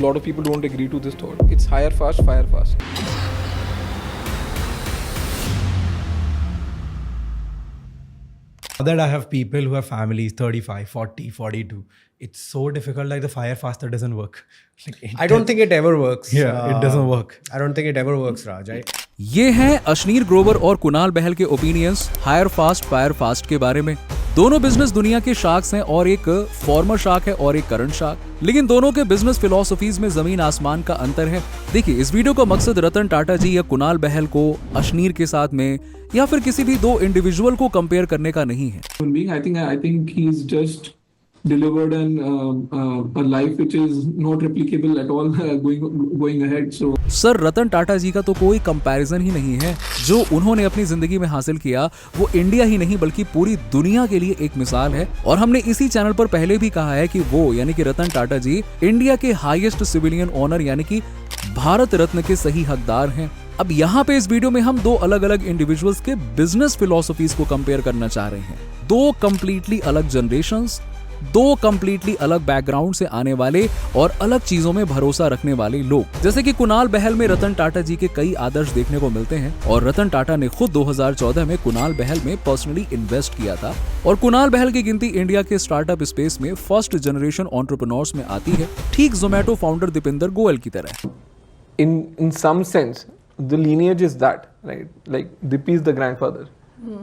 A lot of people don't agree to this thought. It's hire fast, fire fast. That I have people who have families 35, 40, 42. It's so difficult, like the fire faster doesn't work. I don't think it ever works. Yeah, it doesn't work. I don't think it ever works, Raj. ये हैं अशनीर ग्रोवर और कुणाल बहल के opinions hire fast fire fast के बारे में। दोनों business दुनिया के शार्क्स हैं, और एक फॉर्मर शार्क है और एक करंट शार्क, लेकिन दोनों के बिजनेस फिलॉसफीज में जमीन आसमान का अंतर है। देखिए, इस वीडियो का मकसद रतन टाटा जी या कुणाल बहल को अशनीर के साथ में या फिर किसी भी दो इंडिविजुअल को कंपेयर करने का नहीं है। I think he's just delivered a life which is not replicable at all going ahead. So sir, Ratan Tata ji का तो कोई कंपैरिजन ही नहीं है। जो उन्होंने अपनी जिंदगी में हासिल किया वो इंडिया ही नहीं बल्कि पूरी दुनिया के लिए एक मिसाल है। और हमने इसी चैनल पर पहले भी कहा है कि वो यानी कि रतन टाटा जी इंडिया के हाईएस्ट सिविलियन ऑनर यानी कि भारत रत्न के सही हकदार हैं। अब यहाँ पे इस वीडियो में हम दो अलग अलग इंडिविजुअल्स के बिजनेस फिलॉसफीज को कंपेयर करना चाह रहे हैं। दो कंप्लीटली अलग जनरेशंस, दो कंप्लीटली अलग बैकग्राउंड से आने वाले और अलग चीजों में भरोसा रखने वाले लोग। जैसे कि कुणाल बहल में रतन टाटा जी के कई आदर्श देखने को मिलते हैं, और रतन टाटा ने खुद 2014 में कुणाल बहल में पर्सनली इन्वेस्ट किया था। और कुणाल बहल की गिनती इंडिया के स्टार्टअप स्पेस में फर्स्ट जनरेशन एंटरप्रेन्योर्स में आती है, ठीक जोमेटो फाउंडर दीपेंद्र गोयल की तरह। in some sense, the lineage is that, right? Like Dippy is the grandfather,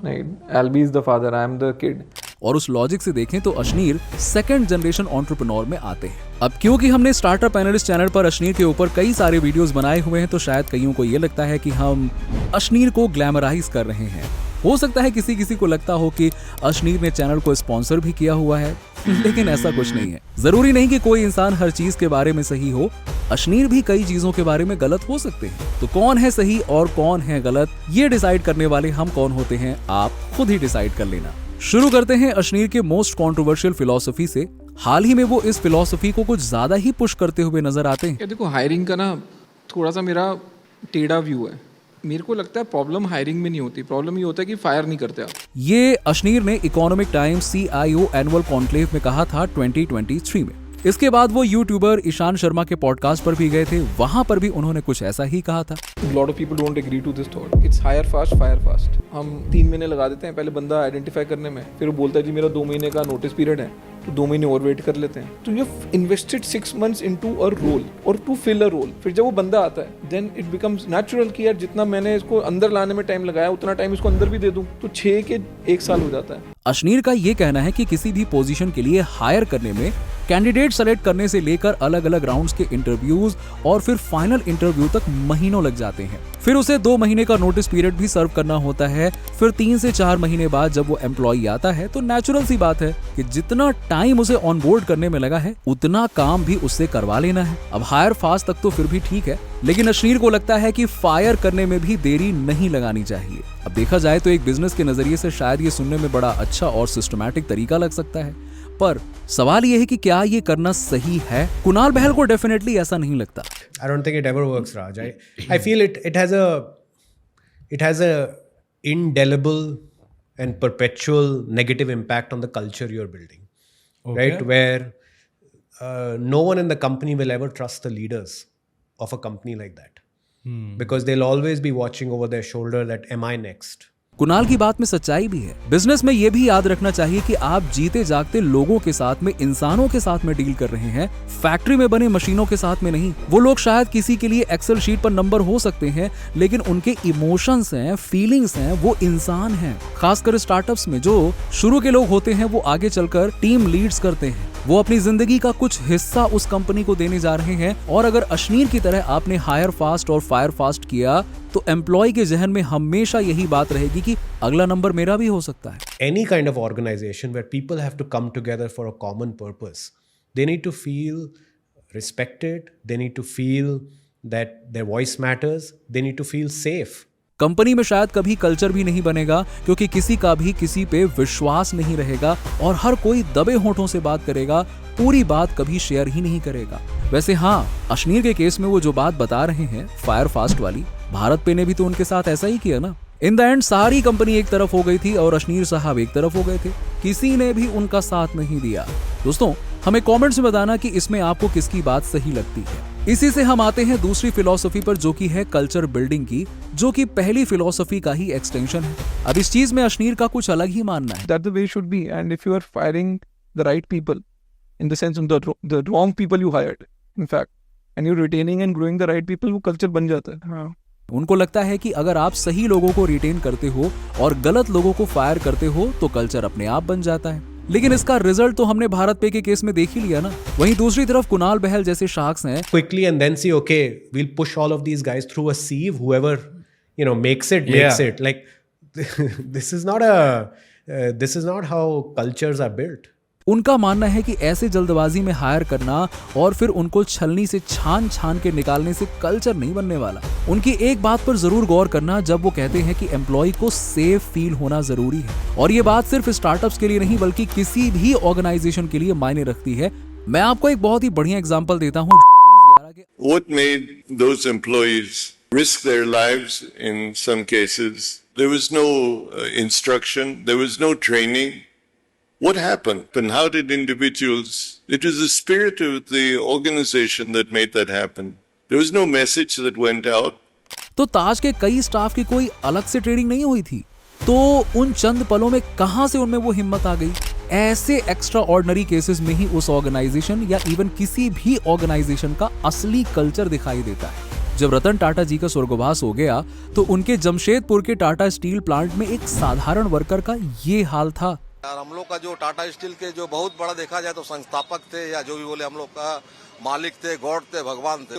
right? Albi is the father, I am the kid. और उस लॉजिक से देखें तो अशनीर सेकंड जनरेशन एंटरप्रेन्योर में आते हैं। अब क्योंकि हमने स्टार्टअप एनालिस्ट चैनल पर अशनीर के ऊपर कई सारे वीडियोस बनाए हुए हैं, तो शायद कईयों को ये लगता है कि हम अशनीर को ग्लैमराइज कर रहे हैं। हो सकता है किसी को लगता हो कि अशनीर ने चैनल को स्पॉन्सर भी किया हुआ है, लेकिन ऐसा कुछ नहीं है। जरूरी नहीं कि कोई इंसान हर चीज के बारे में सही हो। अशनीर भी कई चीजों के बारे में गलत हो सकते हैं। तो कौन है सही और कौन है गलत, ये डिसाइड करने वाले हम कौन होते हैं, आप खुद ही डिसाइड कर लेना। शुरू करते हैं अशनीर के मोस्ट कंट्रोवर्शियल फिलॉसफी से। हाल ही में वो इस फिलॉसफी को कुछ ज्यादा ही पुश करते हुए नजर आते हैं। देखो, हायरिंग का ना थोड़ा सा मेरा टेढ़ा व्यू है। मेरे को लगता है प्रॉब्लम हायरिंग में नहीं होती, प्रॉब्लम ये होता है कि फायर नहीं करते आप। ये अशनीर ने economic times CIO annual conclave में कहा था 2023 में। इसके बाद वो यूट्यूबर ईशान शर्मा के पॉडकास्ट पर भी गए थे, वहां पर भी उन्होंने कुछ ऐसा ही कहा था। lot of people don't agree to this thought. It's hire fast, fire fast. हम 3 महीने लगा देते हैं पहले बंदा आइडेंटिफाई करने में, फिर वो बोलता है जी मेरा 2 महीने का नोटिस पीरियड है, तो 2 महीने और वेट कर लेते हैं। तो you invested 6 months into a role और to fill a role। फिर जब वो बंदा आता है then it becomes natural कि यार जितना मैंने इसको अंदर लाने में टाइम लगाया उतना टाइम इसको अंदर भी दे दूं, तो 6 के 1 साल हो जाता है। अशनीर का ये कहना है कि किसी भी पोजीशन के लिए हायर करने में कैंडिडेट सेलेक्ट करने से लेकर अलग अलग राउंड्स के इंटरव्यूज और फिर फाइनल इंटरव्यू तक महीनों लग जाते हैं। फिर उसे 2 महीने का नोटिस पीरियड भी सर्व करना होता है। फिर 3 से 4 महीने बाद जब वो एम्प्लॉय आता है तो नेचुरल सी बात है कि जितना टाइम उसे ऑनबोर्ड करने में लगा है उतना काम भी उससे करवा लेना है। अब हायर फास्ट तक तो फिर भी ठीक है, लेकिन अशनीर को लगता है कि फायर करने में भी देरी नहीं लगानी चाहिए। अब देखा जाए तो एक बिजनेस के नजरिए से शायद ये सुनने में बड़ा अच्छा और सिस्टमैटिक तरीका लग सकता है, पर सवाल ये है कि क्या ये करना सही है? कुणाल बहल को डेफिनेटली ऐसा नहीं लगता। I don't think it ever works, Raj. I feel it has a indelible and perpetual negative impact on the culture you're building, right? Where no one in the company will ever trust the leaders of a company like that, because they'll always be watching over their shoulder that am I next? Kunal की बात में सच्चाई भी है। Business में ये भी याद रखना चाहिए कि आप जीते जागते लोगों के साथ में, इंसानों के साथ में डील कर रहे हैं, फैक्ट्री में बने मशीनों के साथ में नहीं। वो लोग शायद किसी के लिए एक्सेल शीट पर नंबर हो सकते हैं, लेकिन उनके इमोशंस हैं, फीलिंग्स हैं, वो इंसान हैं। खासकर स्टार्टअप्स में जो शुरू के लोग होते हैं वो आगे चलकर टीम लीड्स करते हैं। वो अपनी जिंदगी का कुछ हिस्सा उस कंपनी को देने जा रहे हैं। और अगर अशनीर की तरह आपने हायर फास्ट और फायर फास्ट किया तो एम्प्लॉय के जहन में हमेशा यही बात रहेगी कि अगला नंबर मेरा भी हो सकता है। Any kind of organization where people have to come together for a common purpose, they need to feel respected, they need to feel that their voice matters, they need to feel safe. Company में शायद कभी culture भी नहीं बनेगा, क्योंकि किसी का भी किसी पे विश्वास नहीं रहेगा और हर कोई दबे होठों से बात करेगा, पूरी बात कभी शेयर ही नहीं करेगा। वैसे हाँ, अशनीर के केस में वो जो बात बता रहे हैं फायर फास्ट वाली, भारत पे ने भी तो उनके साथ ऐसा ही किया ना। इन द एंड सारी कंपनी एक तरफ हो गई थी और अशनीर साहब एक तरफ हो गए थे। किसी ने भी उनका साथ नहीं दिया। दोस्तों, हमें कमेंट्स में बताना कि इसमें आपको किसकी बात सही लगती है। इसी से हम आते हैं दूसरी फिलॉसफी पर, जो कि है कल्चर बिल्डिंग की, जो कि पहली फिलॉसफी का ही एक्सटेंशन है। अब इस चीज में अशनीर का कुछ अलग ही मानना है। That the way should be, and if you are firing the right people, in the sense of the wrong people you hired, in fact, and you're retaining and growing the right people, वो culture बन जाता है। हाँ। उनको लगता है कि अगर आप सही लोगों को रिटेन करते हो और गलत लोगों को फायर करते हो तो कल्चर अपने आप बन जाता है। लेकिन इसका रिजल्ट तो हमने भारत पे के केस में देख ही लिया ना। वहीं दूसरी तरफ कुणाल बहल जैसे शाख्स हैं, quickly and then see, okay, we'll push all of these guys through a sieve. Whoever makes it. Like this is not how cultures are built. उनका मानना है कि ऐसे जल्दबाजी में हायर करना और फिर उनको छलनी से छान छान के निकालने से कल्चर नहीं बनने वाला। उनकी एक बात पर जरूर गौर करना जब वो कहते हैं कि एम्प्लॉय को सेफ फील होना जरूरी है, और ये बात सिर्फ स्टार्टअप्स के लिए नहीं बल्कि किसी भी ऑर्गेनाइजेशन के लिए मायने रखती है। मैं आपको एक बहुत ही बढ़िया एग्जांपल देता हूँ। What made those employees risk their lives in some cases? There was no instruction, there was no training. What happened? And how did individuals? It was the spirit of the organization that made that happen. There was no message that went out. तो ताज के कई staff की कोई अलग से training नहीं हुई थी, तो उन चंद पलों में कहां से उनमें वो हिम्मत आ गई? ऐसे एक्स्ट्रा ऑर्डिनरी केसेस में ही उस ऑर्गेनाइजेशन या इवन किसी भी ऑर्गेनाइजेशन का असली कल्चर दिखाई देता है। जब रतन टाटा जी का स्वर्गवास हो गया तो उनके जमशेदपुर के टाटा स्टील प्लांट में एक साधारण वर्कर का ये हाल था। यार, हम लोग का जो टाटा स्टील के जो बहुत बड़ा देखा जाए तो संस्थापक थे या जो भी बोले, हम लोग का मालिक थे, गॉड थे, भगवान थे।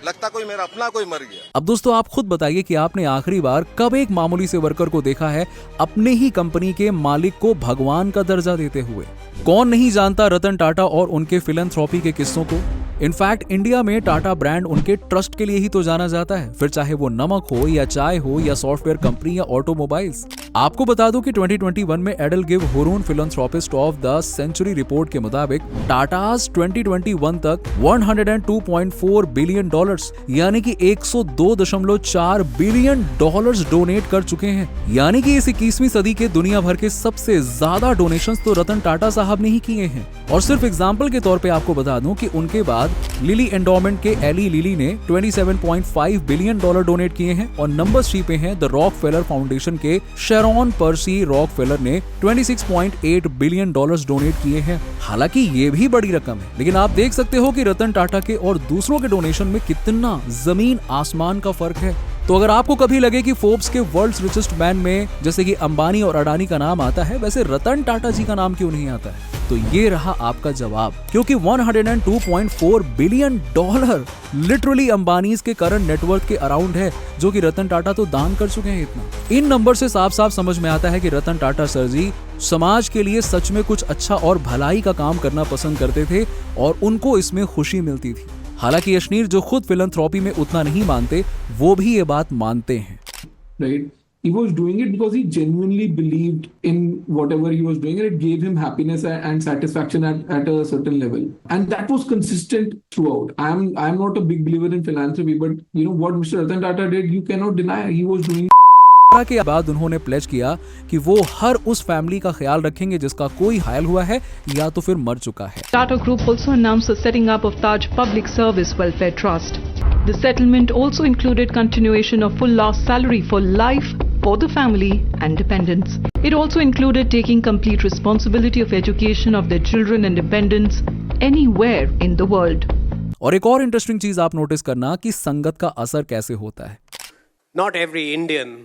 लगता कोई मेरा अपना कोई मर गया। अब दोस्तों, आप खुद बताइए कि आपने आखिरी बार कब एक मामूली से वर्कर को देखा है अपने ही कंपनी के मालिक को भगवान का दर्जा देते हुए? कौन नहीं जानता रतन टाटा और उनके फिलैंथ्रोपी के किस्सों को। इनफैक्ट इंडिया में टाटा ब्रांड उनके ट्रस्ट के लिए ही तो जाना जाता है, फिर चाहे वो नमक हो या चाय हो या सॉफ्टवेयर कंपनी या ऑटोमोबाइल्स। आपको बता दूं कि 2021 में EdelGive Hurun philanthropist of the century report के मुताबिक टाटास 2021 तक $102.4 बिलियन यानी कि $102.4 बिलियन डोनेट कर चुके हैं। यानी कि इस 21वीं सदी के दुनिया भर के सबसे ज्यादा डोनेशंस तो रतन टाटा साहब ने ही किए हैं। और सिर्फ एग्जांपल के तौर पे आपको बता दूं कि उनके बाद लिली एंडोमेंट के एली लिली ने $27.5 बिलियन डोनेट किए हैं, और नंबर 3 पे हैं द रॉकफेलर फाउंडेशन के शेरॉन पर्सी रॉकफेलर ने $26.8 बिलियन डोनेट किए हैं। हालांकि ये भी बड़ी रकम है, लेकिन आप देख सकते हो कि रतन टाटा के और दूसरों के डोनेशन में कितना जमीन आसमान का फर्क है। तो अगर आपको कभी लगे कि फोर्ब्स के वर्ल्ड्स रिचेस्ट मैन में जैसे कि अंबानी और अडानी का नाम आता है, वैसे रतन टाटा जी का नाम क्यों नहीं आता है, तो ये रहा आपका जवाब। क्योंकि $102.4 बिलियन लिटरली अंबानीज के करंट नेटवर्थ के अराउंड है, जो कि रतन टाटा तो दान कर चुके हैं इतना। इन नंबर से साफ साफ समझ में आता है कि रतन टाटा सर जी समाज के लिए सच में कुछ अच्छा और भलाई का काम करना पसंद करते थे और उनको इसमें खुशी मिलती थी। हालांकि अशनीर, जो खुद फिलैंथ्रोपी में उतना नहीं मानते, वो भी ये बात मानते हैं। Right? He was doing it because he genuinely believed in whatever he was doing, and it gave him happiness and satisfaction at a certain level, and that was consistent throughout. I am not a big believer in philanthropy, but what Mr. Ratan Tata did, you cannot deny. He was doing. के बाद उन्होंने pledge किया कि वो हर उस family का ख्याल रखेंगे जिसका कोई घायल हुआ है या तो फिर मर चुका है। Tata Group also announced the setting up of Taj Public Service Welfare Trust. The settlement also included continuation of full loss salary for life for the family and dependents. It also included taking complete responsibility of education of their children and dependents anywhere in the world. और एक और interesting चीज आप notice करना कि संगत का असर कैसे होता है। Not every Indian,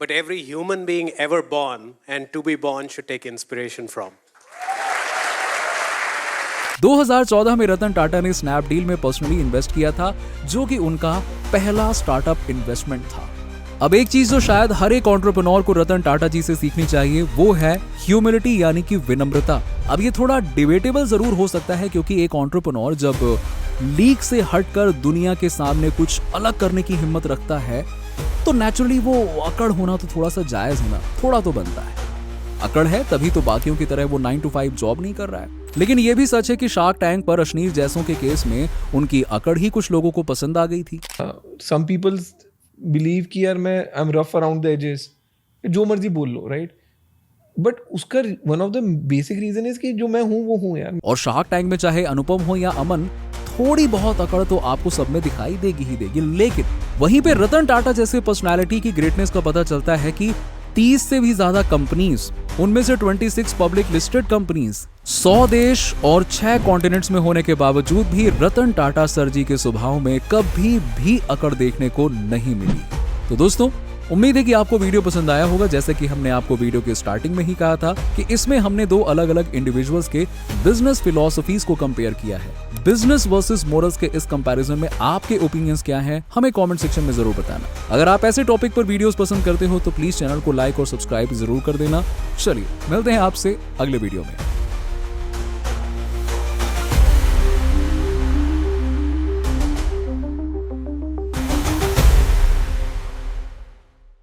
but every human being ever born and to be born should take inspiration from. 2014 में रतन टाटा ने स्नैपडील में पर्सनली इन्वेस्ट किया था, जो कि उनका पहला स्टार्टअप इन्वेस्टमेंट था। अब एक चीज जो शायद हर एक एंटरप्रेन्योर को रतन टाटा जी से सीखनी चाहिए, वो है ह्यूमिलिटी यानी कि विनम्रता। अब ये थोड़ा डिबेटेबल जरूर हो सकता है, क्योंकि एक एंटरप्रेन्योर जब लीक से हटकर दुनिया के सामने कुछ अलग करने की हिम्मत रखता है तो नेचुरली वो अकड़ होना तो थोड़ा सा जायज होना थोड़ा तो बनता है। अकड़ है तभी तो बाकियों की तरह वो 9 to 5 जॉब नहीं कर रहा है। लेकिन ये भी सच है कि शार्क टैंक पर अशनीर जैसों के केस में उनकी अकड़ ही कुछ लोगों को पसंद आ गई थी। Some people बिलीव कि यार मैं I am rough around the edges, जो मर्जी बोल लो, राइट? बट उसका one of the basic reason is कि जो मैं हूँ वो हूँ यार। और शार्क टैंक में चाहे अनुपम हो या अमन, थोड़ी बहुत अकड़ तो आपको सब में दिखाई देगी ही देगी। लेकिन वहीं पे रतन टाटा जैसे पर्सनालिटी की ग्रेटनेस का पता चलता है कि 30 से भी ज्यादा कंपनीज, उनमें से 26 पब्लिक लिस्टेड कंपनीज, 100 देश और 6 कॉन्टिनेंट्स में होने के बावजूद भी रतन टाटा सर जी के स्वभाव में कभी भी अकड़ देखने को नहीं मिली। तो दोस्तों, उम्मीद है कि आपको वीडियो पसंद आया होगा। जैसे कि हमने आपको वीडियो के स्टार्टिंग में ही कहा था कि इसमें हमने 2 अलग अलग इंडिविजुअल्स के बिजनेस फिलॉसफीज को कंपेयर किया है। बिजनेस वर्सेस मोरल्स के इस कंपैरिजन में आपके ओपिनियंस क्या हैं, हमें कमेंट सेक्शन में जरूर बताना। अगर आप ऐसे टॉपिक पर वीडियोस पसंद करते हो तो प्लीज चैनल को लाइक और सब्सक्राइब जरूर कर देना। चलिए मिलते हैं आपसे अगले वीडियो में।